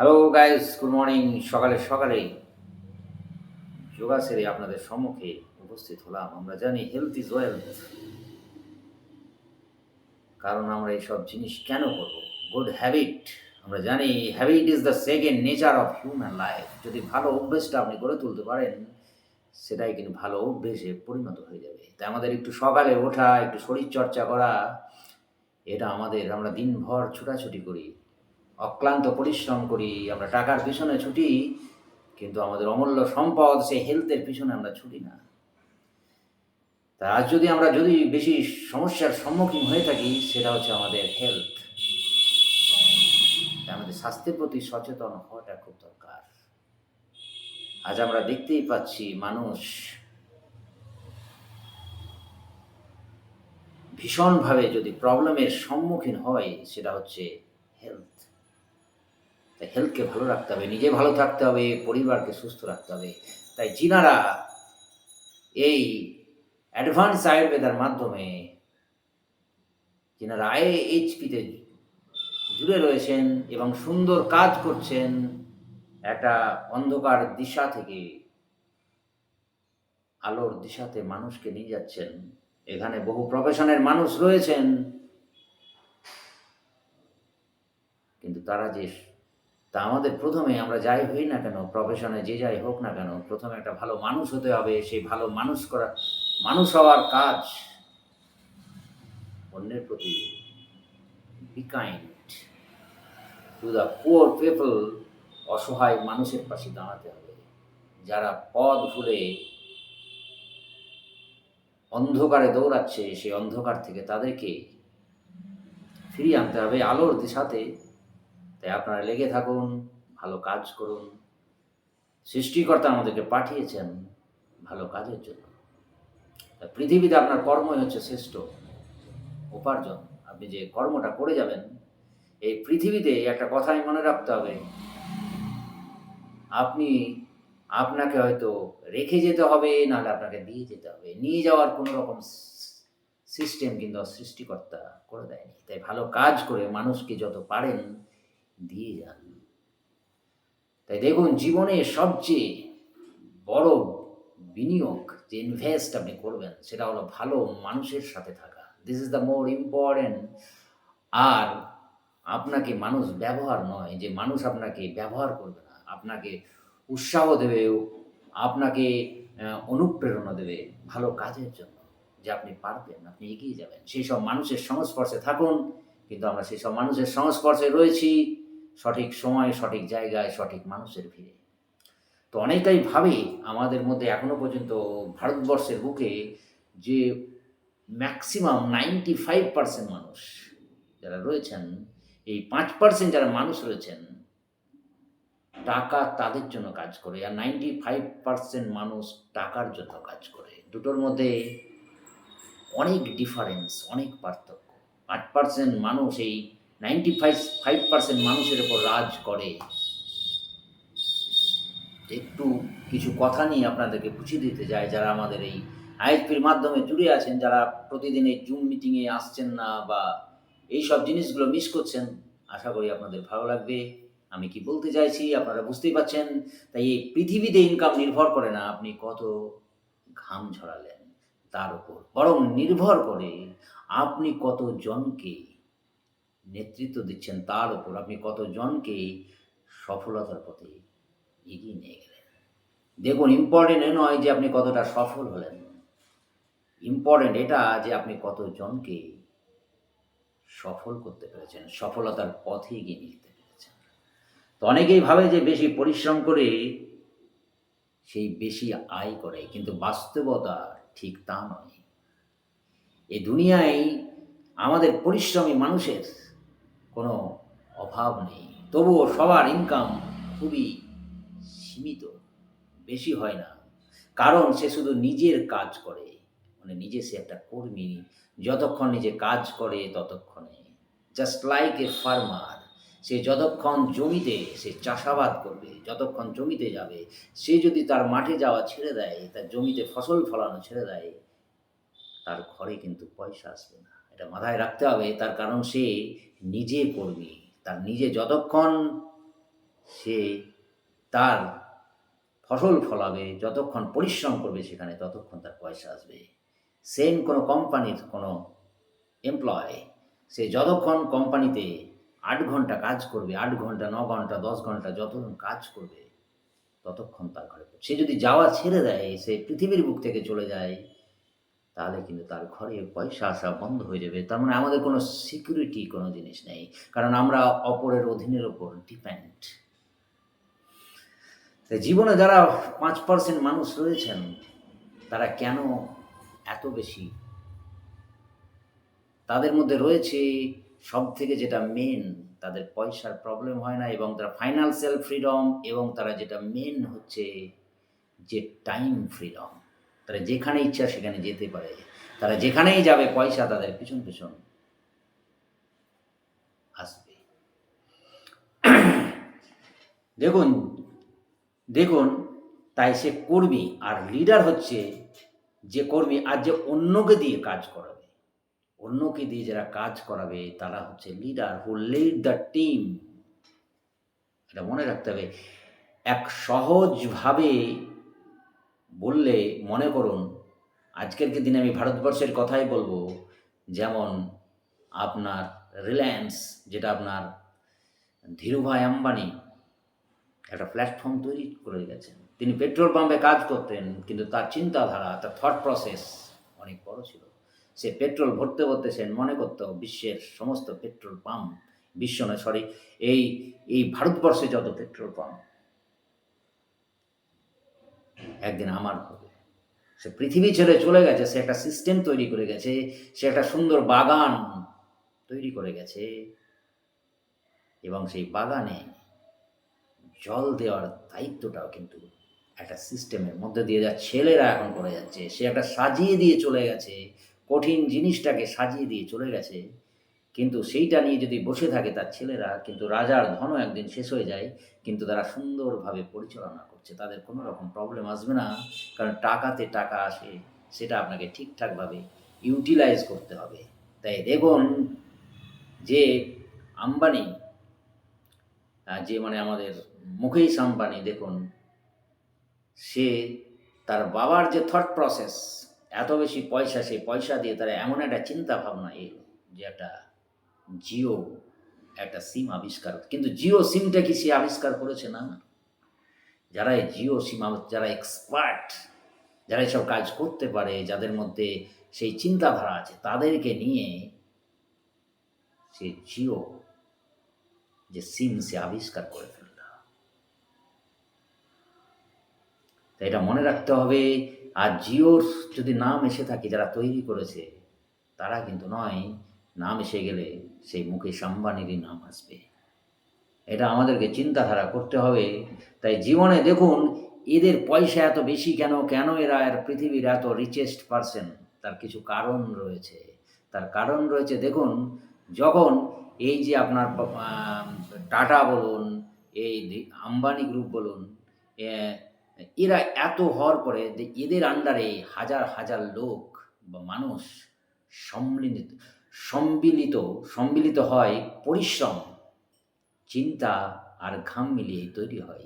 Hello guys, good morning. সকালে সকালেই যোগা সেরে আপনাদের সম্মুখে উপস্থিত হলাম। আমরা জানি হেলথ ইজ ওয়েলথ, কারণ আমরা এইসব জিনিস কেন করব? গুড হ্যাবিট, আমরা জানি habit is the second nature of human life. যদি ভালো অভ্যেসটা আপনি গড়ে তুলতে পারেন, সেটাই কিন্তু ভালো অভ্যেসে পরিণত হয়ে যাবে। তাই আমাদের একটু সকালে ওঠা, একটু শরীরচর্চা করা, এটা আমরা দিনভর ছুটাছুটি করি, অক্লান্ত পরিশ্রম করি, আমরা টাকার পিছনে ছুটি, কিন্তু আমাদের অমূল্য সম্পদ সেই হেলথের পিছনে আমরা ছুটি না। তা আজ যদি বেশি সমস্যার সম্মুখীন হয়ে থাকি, সেটা হচ্ছে আমাদের হেলথ। আমাদের স্বাস্থ্যের প্রতি সচেতন হওয়াটা খুব দরকার। আজ আমরা দেখতেই পাচ্ছি মানুষ ভীষণভাবে যদি প্রবলেমের সম্মুখীন হয়, সেটা হচ্ছে হেলথ। তাই হেলথকে ভালো রাখতে হবে, নিজে ভালো থাকতে হবে, পরিবারকে সুস্থ রাখতে হবে। তাই যিনারা এই অ্যাডভান্স আয়ুর্বেদার মাধ্যমে যিনারা আইএইচপিতে জুড়ে রয়েছেন এবং সুন্দর কাজ করছেন, একটা অন্ধকার দিশা থেকে আলোর দিশাতে মানুষকে নিয়ে যাচ্ছেন। এখানে বহু প্রফেশনের মানুষ রয়েছেন, কিন্তু আমাদের প্রথমে আমরা যাই হই না কেন, প্রফেশনে যে যাই হোক না কেন, প্রথমে একটা ভালো মানুষ হতে হবে। সেই ভালো মানুষ হওয়ার কাজ অন্যের প্রতি be kind to the poor people, অসহায় মানুষের পাশে দাঁড়াতে হবে। যারা পথ ভুলে অন্ধকারে দৌড়াচ্ছে, সেই অন্ধকার থেকে তাদেরকে ফিরিয়ে আনতে হবে আলোর দিশাতে। তাই আপনারা লেগে থাকুন, ভালো কাজ করুন। সৃষ্টিকর্তা আমাদেরকে পাঠিয়েছেন ভালো কাজের জন্য। পৃথিবীতে আপনার কর্মই হচ্ছে শ্রেষ্ঠ উপার্জন। আপনি যে কর্মটা করে যাবেন এই পৃথিবীতে, একটা কথাই মনে রাখতে হবে, আপনি আপনাকে হয়তো রেখে যেতে হবে, নাহলে আপনাকে দিয়ে যেতে হবে। নিয়ে যাওয়ার কোনো রকম সিস্টেম কিন্তু সৃষ্টিকর্তা করে দেয়নি। তাই ভালো কাজ করে মানুষকে যত পারেন দিয়ে যান। তাই দেখুন, জীবনে সবচেয়ে বড় বিনিয়োগ, যে ইনভেস্ট আপনি করবেন, সেটা হলো ভালো মানুষের সাথে থাকা। This is the more important. আর আপনাকে মানুষ ব্যবহার নয়, যে মানুষ আপনাকে ব্যবহার করবে না, আপনাকে উৎসাহ দেবে, আপনাকে অনুপ্রেরণা দেবে ভালো কাজের জন্য, যে আপনি পারবেন, আপনি এগিয়ে যাবেন। সেই সব মানুষের সংস্পর্শে থাকুন। কিন্তু আমরা সেই সব মানুষের সংস্পর্শে রয়েছি সঠিক সময়ে, সঠিক জায়গায়, সঠিক মানুষের ভিড়ে। তো অনেকেই ভাবে আমাদের মধ্যে এখনো পর্যন্ত ভারতবর্ষের বুকে যে ম্যাক্সিমাম 95% মানুষ যারা রয়েছেন, এই 5% যারা মানুষ রয়েছেন, টাকা তাদের জন্য কাজ করে, আর 95% মানুষ টাকার জন্য কাজ করে। দুটোর মধ্যে অনেক ডিফারেন্স, অনেক পার্থক্য। 5% মানুষ এই 95% মানুষের উপর রাজ করে। একটু কিছু কথা নিয়ে আপনাদেরকে বুঝিয়ে দিতে চাই, যারা আমাদের এই আইএসপির মাধ্যমে জুড়ে আছেন, যারা প্রতিদিন এই জুম মিটিংয়ে আসছেন না বা এই সব জিনিসগুলো মিস করছেন। আশা করি আপনাদের ভালো লাগবে। আমি কি বলতে চাইছি আপনারা বুঝতেই পারছেন। তাই এই পৃথিবীতে ইনকাম নির্ভর করে না আপনি কত ঘাম ঝরালেন তার উপর, বরং নির্ভর করে আপনি কতজনকে নেতৃত্ব দিচ্ছেন তার উপর, আপনি কতজনকে সফলতার পথে এগিয়ে নিয়ে গেলেন। দেখুন, ইম্পর্টেন্ট এ নয় যে আপনি কতটা সফল হলেন, ইম্পর্টেন্ট এটা যে আপনি কতজনকে সফল করতে পেরেছেন, সফলতার পথে এগিয়ে নিয়ে যেতে পেরেছেন। তো অনেকেই ভাবে যে বেশি পরিশ্রম করে সেই বেশি আয় করে, কিন্তু বাস্তবতা ঠিক তা নয়। এই দুনিয়ায় আমাদের পরিশ্রমী মানুষের কোনো অভাব নেই, তবুও সবার ইনকাম খুবই সীমিত, বেশি হয় না। কারণ সে শুধু নিজের কাজ করে, মানে নিজে সে একটা কর্মী। যতক্ষণ নিজে কাজ করে ততক্ষণে, জাস্ট লাইক এ ফার্মার, সে যতক্ষণ জমিতে সে চাষাবাদ করবে, যতক্ষণ জমিতে যাবে, সে যদি তার মাঠে যাওয়া ছেড়ে দেয়, তার জমিতে ফসল ফলানো ছেড়ে দেয়, তার ঘরে কিন্তু পয়সা আসবে না। এটা মাথায় রাখতে হবে। তার কারণ সে নিজে কর্মী। তার নিজে যতক্ষণ সে তার ফসল ফলাবে, যতক্ষণ পরিশ্রম করবে সেখানে ততক্ষণ তার পয়সা আসবে। সেম কোনো কোম্পানির কোনো এমপ্লয়, সে যতক্ষণ কোম্পানিতে 8 ঘন্টা কাজ করবে, 8 ঘন্টা, 9 ঘন্টা, 10 ঘন্টা যতক্ষণ কাজ করবে ততক্ষণ তার ঘরে, সে যদি যাওয়া ছেড়ে দেয়, সে পৃথিবীর বুক থেকে চলে যায়, তাহলে কিন্তু তার ঘরে পয়সা আসা বন্ধ হয়ে যাবে। তার মানে আমাদের কোনো সিকিউরিটি কোনো জিনিস নেই, কারণ আমরা অপরের অধীনের ওপর ডিপেন্ড। তাই জীবনে যারা 5% মানুষ রয়েছেন, তারা কেন এত বেশি, তাদের মধ্যে রয়েছে সব থেকে যেটা মেন, তাদের পয়সার প্রবলেম হয় না, এবং তারা ফাইন্যান্সিয়াল ফ্রিডম, এবং তারা যেটা মেন হচ্ছে যে টাইম ফ্রিডম। তারা যেখানে ইচ্ছা সেখানে যেতে পারে, তারা যেখানেই যাবে পয়সা তাদের পিছন পিছন আসবে। দেখুন দেখুন তাই সে কর্মী, আর লিডার হচ্ছে যে কর্মী আর যে অন্যকে দিয়ে কাজ করাবে। অন্যকে দিয়ে যারা কাজ করাবে তারা হচ্ছে leader, who lead the team. এটা মনে রাখতে হবে। এক সহজভাবে বললে, মনে করুন আজকের দিনে আমি ভারতবর্ষের কথাই বলবো, যেমন আপনার রিলায়েন্স, যেটা আপনার ধীরুভাই আম্বানি একটা প্ল্যাটফর্ম তৈরি করে গেছেন। তিনি পেট্রোল পাম্পে কাজ করতেন, কিন্তু তার চিন্তাধারা, তার থট প্রসেস অনেক বড় ছিল। সে পেট্রোল ভরতে ভরতে সে মনে করত বিশ্বের সমস্ত পেট্রোল পাম্প, বিশ্ব নয় সরি, এই এই ভারতবর্ষে যত পেট্রোল পাম্প একদিন আমার হবে। সে পৃথিবী ছেড়ে চলে গেছে, সে একটা সিস্টেম তৈরি করে গেছে, সে একটা সুন্দর বাগান তৈরি করে গেছে, এবং সেই বাগানে জল দেওয়ার দায়িত্বটাও কিন্তু একটা সিস্টেমের মধ্যে দিয়ে যা ছেলেরা এখন করে যাচ্ছে। সে একটা সাজিয়ে দিয়ে চলে গেছে, কঠিন জিনিসটাকে সাজিয়ে দিয়ে চলে গেছে, কিন্তু সেইটা নিয়ে যদি বসে থাকে তার ছেলেরা, কিন্তু রাজার ধনও একদিন শেষ হয়ে যায়, কিন্তু তারা সুন্দরভাবে পরিচালনা করছে, তাদের কোনো রকম প্রবলেম আসবে না, কারণ টাকাতে টাকা আসে, সেটা আপনাকে ঠিকঠাকভাবে ইউটিলাইজ করতে হবে। তাই দেখুন যে আম্বানি, যে মানে আমাদের মুকেশ আম্বানি, দেখুন সে তার বাবার যে থট প্রসেস, এত বেশি পয়সা, সেই পয়সা দিয়ে তারা এমন একটা চিন্তা ভাবনা এলো যে একটা জিও একটা সিম আবিষ্কার, কিন্তু জিও সিমটা কি সে আবিষ্কার করেছে? না। যারা এই জিও সিম, যারা এক্সপার্ট, যারা এসব কাজ করতে পারে, যাদের মধ্যে সেই চিন্তাধারা আছে, তাদেরকে নিয়ে সে জিও যে সিম সে আবিষ্কার করে ফেলল। তাই এটা মনে রাখতে হবে। আর জিওর যদি নাম এসে থাকে যারা তৈরি করেছে, তারা কিন্তু নয়, নাম এসে গেলে সেই মুকেশ আম্বানিরই নাম আসবে। এটা আমাদেরকে চিন্তাধারা করতে হবে। তাই জীবনে দেখুন এদের পয়সা এত বেশি কেন, কেন এরা পৃথিবীর এত রিচেস্ট পারসন, তার কিছু কারণ রয়েছে। তার কারণ রয়েছে, দেখুন যখন এই যে আপনার টাটা বলুন, এই আম্বানি গ্রুপ বলুন, এরা এত হওয়ার পরে এদের আন্ডারে হাজার হাজার লোক বা মানুষ সম্মিলিত সম্মিলিত সম্মিলিত হয়, পরিশ্রম, চিন্তা আর ঘাম মিলিয়ে তৈরি হয়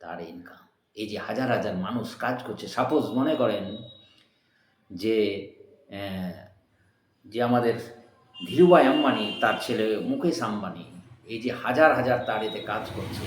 তার ইনকাম। এই যে হাজার হাজার মানুষ কাজ করছে, সাপোজ মনে করেন যে যে আমাদের ধীরুভাই আম্বানি, তার ছেলে মুকেশ আম্বানি, এই যে হাজার হাজার তার এতে কাজ করছে,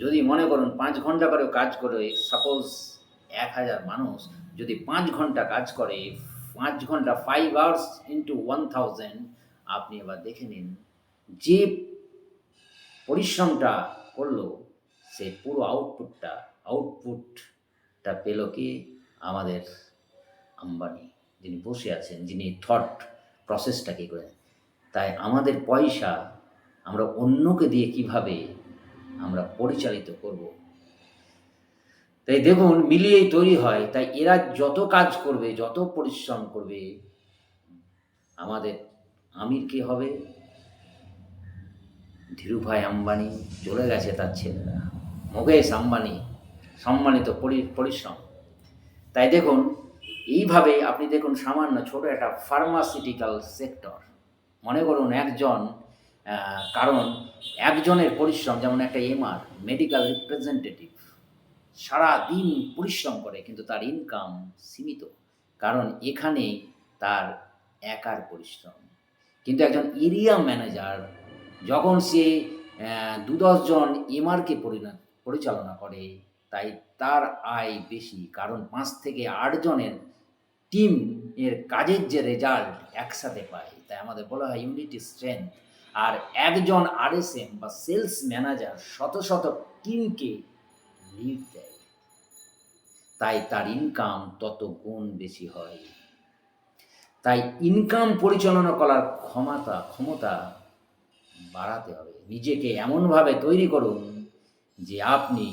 যদি মনে করুন 5 ঘন্টা করেও কাজ করে, সাপোজ 1000 মানুষ যদি 5 ঘন্টা কাজ করে, 5 ঘন্টা 5 আওয়ার্স ইন্টু 1000, আপনি এবার দেখে নিন যে পরিশ্রমটা করলো, সেই পুরো আউটপুটটা পেল কি? আমাদের আম্বানি, যিনি বসে আছেন, যিনি থট প্রসেসটাকে করে। তাই আমাদের পয়সা আমরা অন্যকে দিয়ে কিভাবে আমরা পরিচালিত করব, তাই দেখুন মিলিয়েই তৈরি হয়। তাই এরা যত কাজ করবে, যত পরিশ্রম করবে, আমাদের আমির কে হবে? ধীরুভাই আম্বানি, চলে গেছে তার ছেলেরা, মুকেশ আম্বানি, সম্মানিত পরিশ্রম। তাই দেখুন এইভাবে আপনি দেখুন সামান্য ছোট একটা ফার্মাসিউটিক্যাল সেক্টর, মনে করুন একজন, কারণ একজনের পরিশ্রম, যেমন একটা এমআর, মেডিকেল রিপ্রেজেন্টেটিভ, সারাদিন পরিশ্রম করে কিন্তু তার ইনকাম সীমিত। কারণ এখানে তার একার পরিশ্রম। কিন্তু একজন এরিয়া ম্যানেজার যখন সে ২-১০ জন এমআরকে পরিচালনা করে, তাই তার আয় বেশি। কারণ ৫ থেকে ৮ জনের টিম এর কাজের যে রেজাল্ট একসাথে পায়, তাই আমাদের বলা হয় ইউনিটি স্ট্রেংথ। আর একজন আরএসএম বা সেলস ম্যানেজার শত শত টিমকে লিড দেয়, তাই তার ইনকাম তত গুণ বেশি হয়। তাই ইনকাম পরিচালনা করার ক্ষমতা বাড়াতে হবে। নিজেকে এমনভাবে তৈরি করুন যে আপনি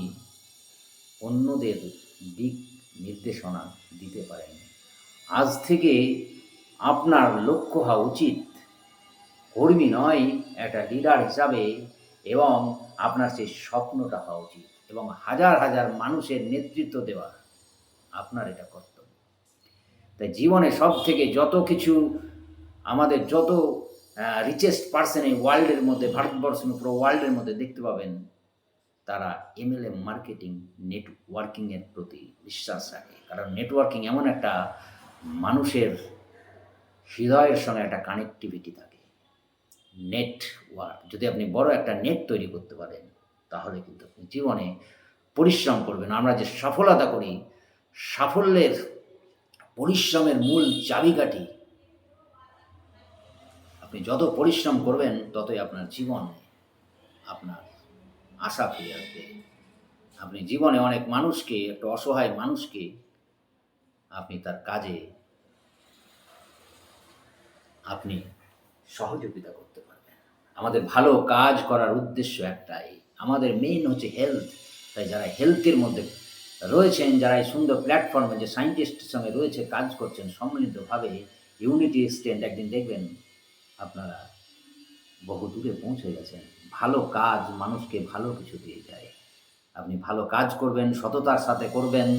অন্যদের দিক নির্দেশনা দিতে পারেন। আজ থেকে আপনার লক্ষ্য হওয়া উচিত কর্মী নয়, একটা লিডার হিসাবে, এবং আপনার সেই স্বপ্নটা হওয়া উচিত এবং হাজার হাজার মানুষের নেতৃত্ব দেওয়া আপনার এটা কর্তব্য। তাই জীবনে সব থেকে যত কিছু আমাদের যত রিচেস্ট পার্সন এই ওয়ার্ল্ডের মধ্যে, ভারতবর্ষের পুরো ওয়ার্ল্ডের মধ্যে দেখতে পাবেন, তারা এমএলএম মার্কেটিং, নেটওয়ার্কিংয়ের প্রতি বিশ্বাস রাখে। কারণ নেটওয়ার্কিং এমন একটা মানুষের হৃদয়ের সঙ্গে একটা কানেক্টিভিটি থাকে। নেটওয়ার্ক যদি আপনি বড় একটা নেট তৈরি করতে পারেন, তাহলে কিন্তু আপনি জীবনে পরিশ্রম করবেন। আমরা যে সফলতা করি, সাফল্যের পরিশ্রমের মূল চাবিকাঠি। আপনি যত পরিশ্রম করবেন ততই আপনার জীবনে আপনার আশা ফিরে আসবে। আপনি জীবনে অনেক মানুষকে, একটা অসহায় মানুষকে আপনি তার কাজে আপনি সহযোগিতা করতে পারবেন। আমাদের ভালো কাজ করার উদ্দেশ্য একটাই, আমাদের মেইন হচ্ছে হেলথ। তাই যারা হেলথের মধ্যে রয়েছেন, যারা এই সুন্দর প্ল্যাটফর্মে যে সায়েন্টিস্টের সঙ্গে রয়েছে, কাজ করছেন সম্মিলিতভাবে, ইউনিটি স্ট্রেংথ, একদিন দেখবেন আপনারা বহু দূরে পৌঁছে গেছেন। ভালো কাজ মানুষকে ভালো কিছু দিয়ে যায়। আপনি ভালো কাজ করবেন, সততার সাথে করবেন,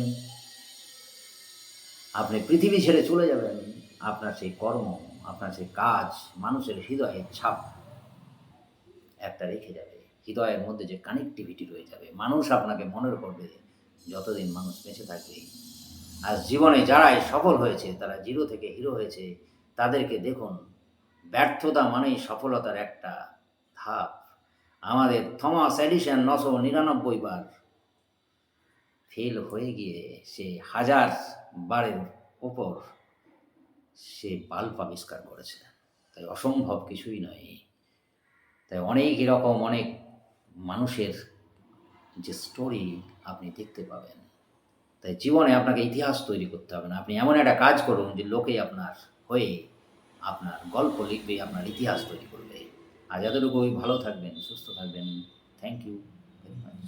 আপনি পৃথিবী ছেড়ে চলে যাবেন, আপনার সেই কর্ম, আপনার সেই কাজ মানুষের হৃদয়ে ছাপ একটা রেখে যাবে। হৃদয়ের মধ্যে যে কানেক্টিভিটি রয়ে যাবে, মানুষ আপনাকে মনে করবে যতদিন মানুষ বেঁচে থাকবে। আর জীবনে যারাই সফল হয়েছে, তারা জিরো থেকে হিরো হয়েছে, তাদেরকে দেখুন। ব্যর্থতা মানেই সফলতার একটা ধাপ। আমাদের থমাস এডিসন 999 বার ফেল হয়ে গিয়ে সে 1000 বারের ওপর সে বাল্ব আবিষ্কার করেছে। তাই অসম্ভব কিছুই নয়। তাই অনেক এরকম অনেক মানুষের যে স্টোরি আপনি দেখতে পাবেন। তাই জীবনে আপনাকে ইতিহাস তৈরি করতে হবে না, আপনি এমন একটা কাজ করুন যে লোকে আপনার হয়ে আপনার গল্প লিখবে, আপনার ইতিহাস তৈরি করবে। আজ এতটুকুই, ভালো থাকবেন, সুস্থ থাকবেন। Thank you very much.